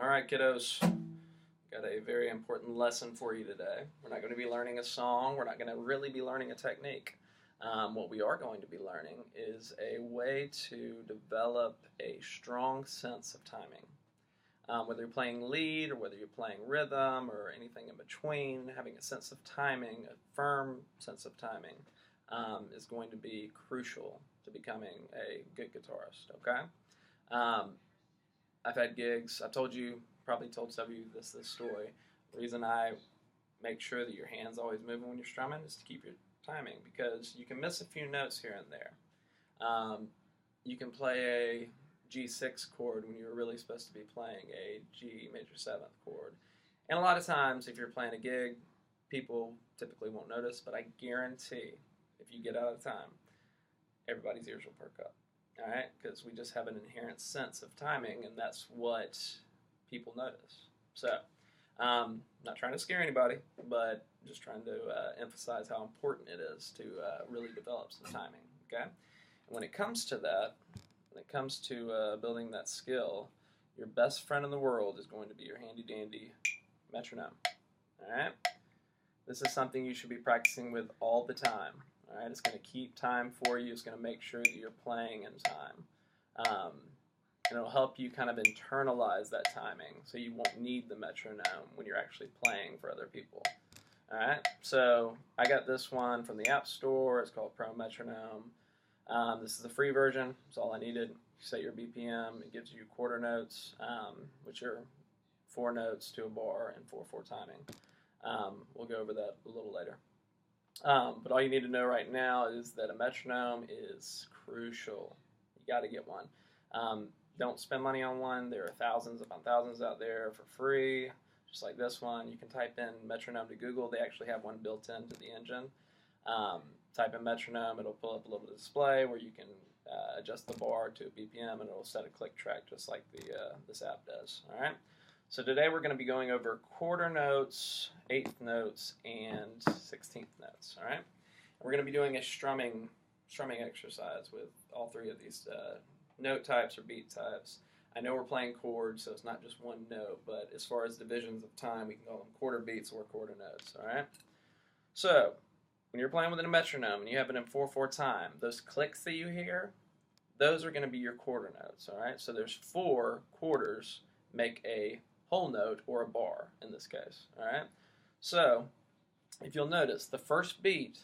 All right, kiddos, got a very important lesson for you today. We're not going to be learning a song. We're not going to really be learning a technique. What we are going to be learning is a way to develop a strong sense of timing. Whether you're playing lead or whether you're playing rhythm or anything in between, having a sense of timing, a firm sense of timing, is going to be crucial to becoming a good guitarist, okay? I've had gigs. I've told you, probably told some of you this story. The reason I make sure that your hand's always moving when you're strumming is to keep your timing, because you can miss a few notes here and there. You can play a G6 chord when you're really supposed to be playing a G major 7th chord. And a lot of times, if you're playing a gig, people typically won't notice, but I guarantee if you get out of time, everybody's ears will perk up. All right, because we just have an inherent sense of timing, and that's what people notice. So, not trying to scare anybody, but just trying to emphasize how important it is to really develop some timing. Okay, and when it comes to that, when it comes to building that skill, your best friend in the world is going to be your handy-dandy metronome. All right, this is something you should be practicing with all the time. All right, it's going to keep time for you. It's going to make sure that you're playing in time. And it'll help you kind of internalize that timing so you won't need the metronome when you're actually playing for other people. All right, so I got this one from the App Store. It's called Pro Metronome. This is the free version. It's all I needed. You set your BPM. It gives you quarter notes, which are 4 notes to a bar and 4/4 timing. We'll go over that a little later. But all you need to know right now is that a metronome is crucial. You got to get one. Don't spend money on one. There are thousands upon thousands out there for free, just like this one. You can type in metronome to Google. They actually have one built into the engine. Type in metronome. It'll pull up a little display where you can adjust the bar to a BPM, and it'll set a click track just like this app does. All right. So today we're going to be going over quarter notes, 8th notes, and 16th notes. All right. We're going to be doing a strumming exercise with all 3 of these note types or beat types. I know we're playing chords, so it's not just one note, but as far as divisions of time, we can call them quarter beats or quarter notes. All right. So when you're playing with a metronome and you have it in 4/4 time, those clicks that you hear, those are going to be your quarter notes. All right. So there's 4 quarters make a whole note or a bar in this case. All right. So if you'll notice, the first beat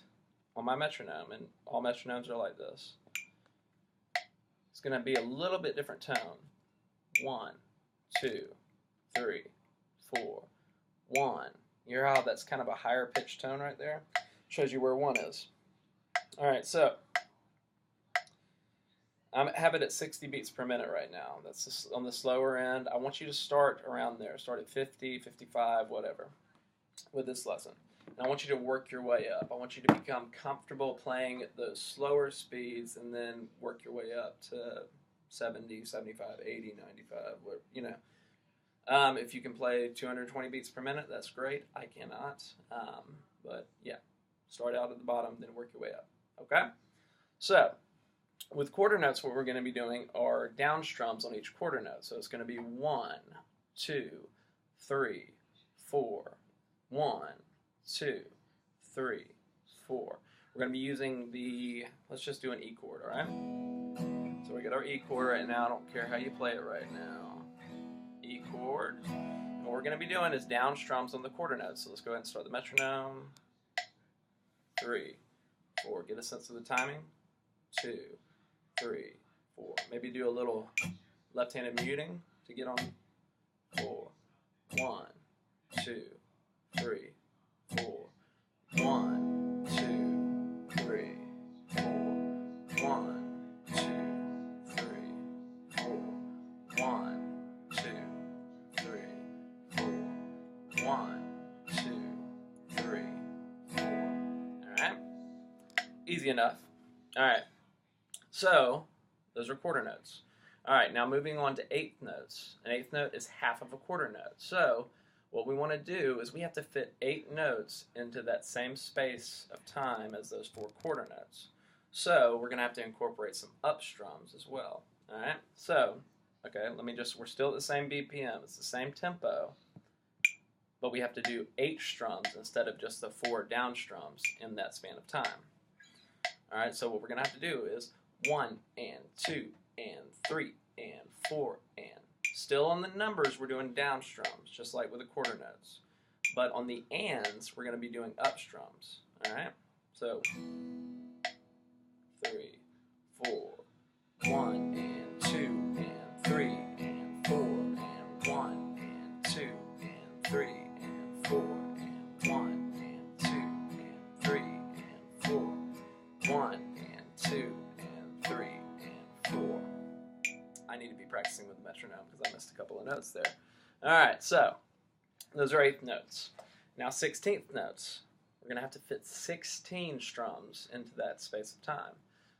on my metronome, and all metronomes are like this, it's going to be a little bit different tone. 1, 2, 3, 4, 1. You hear how that's kind of a higher pitched tone right there? Shows you where 1 is. All right, so I have it at 60 beats per minute right now. That's just on the slower end. I want you to start around there. Start at 50, 55, whatever, with this lesson. And I want you to work your way up. I want you to become comfortable playing at those slower speeds and then work your way up to 70, 75, 80, 95, you know. If you can play 220 beats per minute, that's great. I cannot. But yeah, start out at the bottom, then work your way up. Okay? So with quarter notes, what we're going to be doing are down strums on each quarter note. So it's going to be 1, 2, 3, 4, 1, 2, 3, 4. We're going to be using let's just do an E chord, all right? So we got our E chord right now. I don't care how you play it right now. E chord. And what we're going to be doing is down strums on the quarter notes. So let's go ahead and start the metronome. 3, 4. Get a sense of the timing. 2, 3, 4. Maybe do a little left-handed muting to get on 4. 1, 2, 3, 4. 1, 2, 3, 4. 1, 2, 3, 4. 1, 2, 3, 4. 1, 2, 3, 4. All right. Easy enough. All right. So those are quarter notes. All right, now moving on to 8th notes. An 8th note is half of a quarter note. So what we want to do is we have to fit 8 notes into that same space of time as those 4 quarter notes. So we're going to have to incorporate some up strums as well. All right, so Okay, we're still at the same BPM. It's the same tempo, but we have to do 8 strums instead of just the 4 down strums in that span of time. All right, so what we're going to have to do is 1 and 2 and 3 and 4 and. Still on the numbers, we're doing down strums, just like with the quarter notes. But on the ands, we're going to be doing up strums. All right, so 3, 4, 1 and 2 and 3 and 4 and 1 and 2 and 3 and 4 and 1 and 2 and 3 and 4, 1 and 2 and 3 and 4. I need to be practicing with the metronome because I missed a couple of notes there. All right, so those are 8th notes. Now 16th notes. We're going to have to fit 16 strums into that space of time.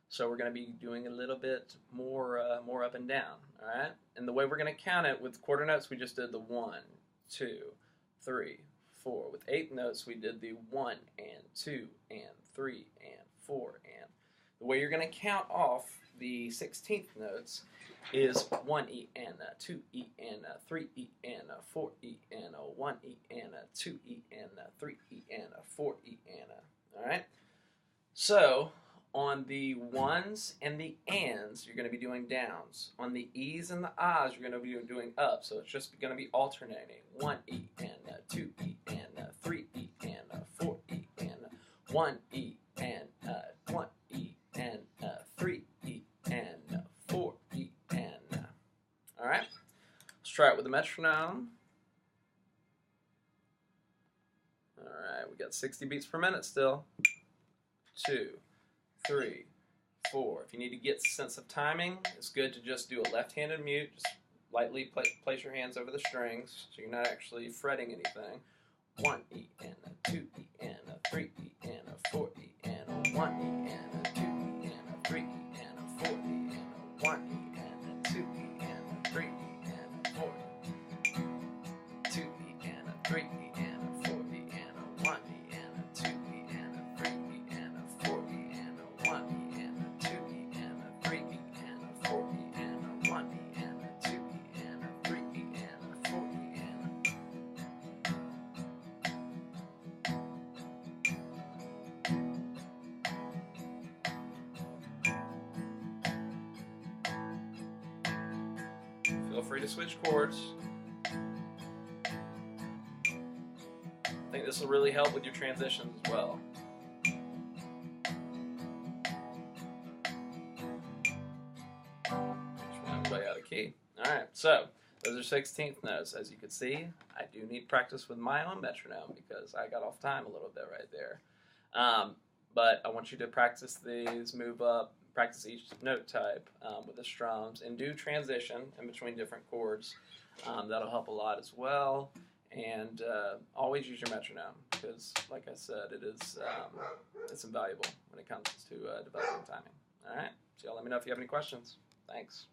So we're going to be doing a little bit more up and down, all right? And the way we're going to count it with quarter notes, we just did the 1, 2, 3, 4. With 8th notes, we did the 1 and 2 and 3 and 4 and. The way you're going to count off the 16th notes is 1 E and 2 E and 3 E and 4 E and 1 E and 2 E and 3 E and 4 E and. All right? So on the ones and the ands, you're going to be doing downs. On the E's and the I's, you're going to be doing up. So it's just going to be alternating. 1 E and 2 E and 3 E and 4 E and 1 E and 1 E and 3 E and 4 E and. All right, let's try it with the metronome. All right, we got 60 beats per minute still. 2, 3, 4. If you need to get a sense of timing, it's good to just do a left-handed mute. Just lightly place your hands over the strings so you're not actually fretting anything. 1 E and 2 E and 3 E and 4 E and 1 E and 2 E and 3 E and 4 E and 1 E and 2 E and 3 E and 4 E. 2 E and 3 E and 4 E and 1 E and 2 E and 3 E and 4 E and 1 E and 2 E and 3 E and 4 E and 1 E and 2 E and 3 E and 4 E and. Feel free to switch chords. I think this will really help with your transitions as well. Play out of key. Alright, so those are 16th notes. As you can see, I do need practice with my own metronome because I got off time a little bit right there. But I want you to practice these, move up, practice each note type with the strums, and do transition in between different chords. That'll help a lot as well. And always use your metronome because, like I said, it's invaluable when it comes to developing timing. All right, so y'all let me know if you have any questions. Thanks.